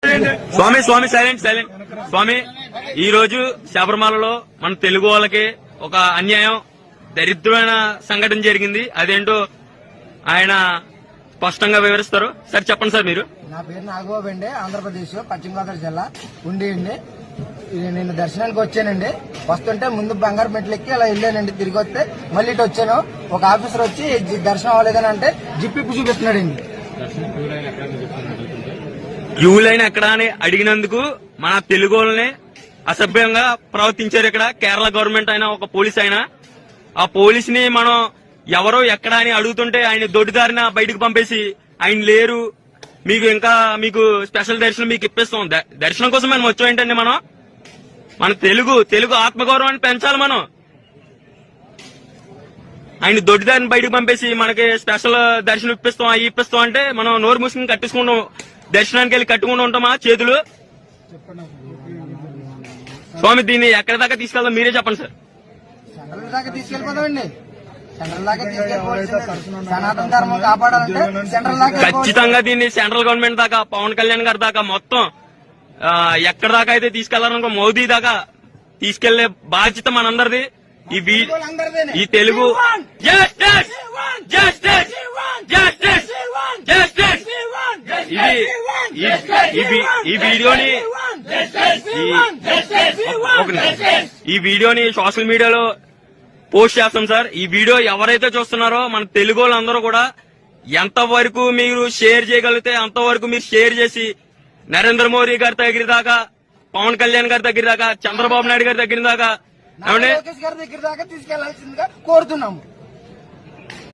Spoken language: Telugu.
స్వామి స్వామి సైలెంట్ సైలెంట్ స్వామి, ఈ రోజు శబరిమలలో మన తెలుగు వాళ్ళకి ఒక అన్యాయం, దరిద్రమైన సంఘటన జరిగింది. అదేంటో ఆయన స్పష్టంగా వివరిస్తారు. సార్ చెప్పండి సార్. మీరు? నా పేరు నాగబాబు అండి, ఆంధ్రప్రదేశ్ పశ్చిమ గోదావరి జిల్లా ఉండి అండి. నేను దర్శనానికి వచ్చానండి. వస్తుంటే ముందు బంగారు మెట్లు ఎక్కి అలా వెళ్ళానండి. తిరిగి వస్తే మళ్ళీ ఇటు వచ్చాను. ఒక ఆఫీసర్ వచ్చి దర్శనం అవ్వలేదని అంటే జిప్పిప్పు చూపిస్తున్నాడండి. క్యూ లైన్ ఎక్కడ అని అడిగినందుకు మన తెలుగు వాళ్ళని అసభ్యంగా ప్రవర్తించారు. ఇక్కడ కేరళ గవర్నమెంట్ అయినా ఒక పోలీస్ అయినా, ఆ పోలీస్ ని మనం ఎవరో ఎక్కడ అని అడుగుతుంటే ఆయన దొడ్డిదారిన బయటకు పంపేసి ఆయన లేరు, మీకు స్పెషల్ దర్శనం మీకు ఇప్పిస్తాం. దర్శనం కోసం మనం వచ్చామేంటండి? మన తెలుగు ఆత్మగౌరవాన్ని పెంచాలి. మనం ఆయన దొడ్డిదారిని బయటకు పంపేసి మనకి స్పెషల్ దర్శనం ఇప్పిస్తాం, అవి ఇప్పిస్తాం అంటే మనం నోరు మూసుకుని కట్టేసుకుంటాం. దర్శనానికి వెళ్ళి కట్టుకుంటూ ఉంటామా చేతులు? స్వామి, దీన్ని ఎక్కడి దాకా తీసుకెళ్దాం మీరే చెప్పండి సార్. సెంట్రల్ దాకా తీసుకెళ్ళిపోతామండి. సెంట్రల్ దాకా సనాతన ధర్మం కాపాడాలంటే సెంట్రల్ దాకా ఖచ్చితంగా దీన్ని సెంట్రల్ గవర్నమెంట్ దాకా, పవన్ కళ్యాణ్ గారి దాకా, మొత్తం ఎక్కడి దాకా అయితే తీసుకెళ్లాలనుకో మోదీ దాకా తీసుకెళ్లే బాధ్యత మనందరిది. ఈ Telugu justice justice justice justice ఈ వీడియోని సోషల్ మీడియాలో పోస్ట్ చేస్తాం సార్. ఈ వీడియో ఎవరైతే చూస్తున్నారో మన తెలుగు వాళ్ళందరూ కూడా ఎంతవరకు మీరు షేర్ చేయగలిగితే అంతవరకు మీరు షేర్ చేసి నరేంద్ర మోదీ గారి దగ్గర దాకా, పవన్ కళ్యాణ్ గారి దగ్గర దాకా, చంద్రబాబు నాయుడు గారి దగ్గర దాకా, గారి దగ్గర దాకా తీసుకెళ్లాల్సిందిగా కోరుతున్నాము.